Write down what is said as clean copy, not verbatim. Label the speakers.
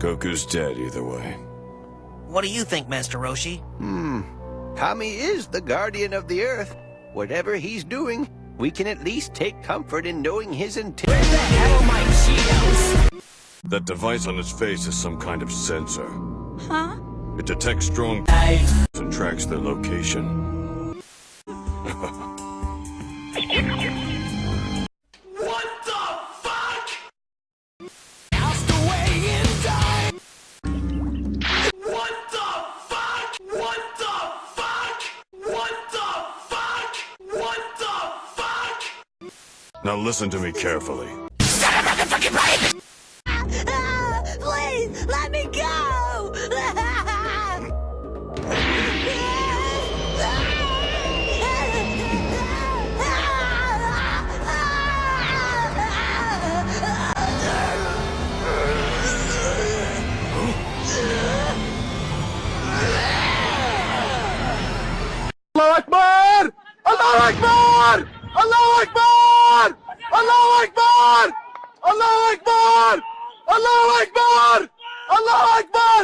Speaker 1: Goku's dead either way.
Speaker 2: What do you think, Master Roshi?
Speaker 3: Kami is the guardian of the Earth. Whatever he's doing, we can at least take comfort in knowing his intent.
Speaker 4: Where the hell are my Cheetos?
Speaker 1: That device on his face is some kind of sensor.
Speaker 4: Huh?
Speaker 1: It detects strong and tracks their location.
Speaker 5: What the fuck?
Speaker 4: Cast away in time.
Speaker 5: What the fuck? What the fuck? What the fuck? What the fuck?
Speaker 1: Now listen to me carefully.
Speaker 4: Please, let me go!
Speaker 6: Allah Akbar! Allah Akbar! Allah Akbar! Allah Akbar! Allah Akbar! Allah Akbar! Allah Akbar!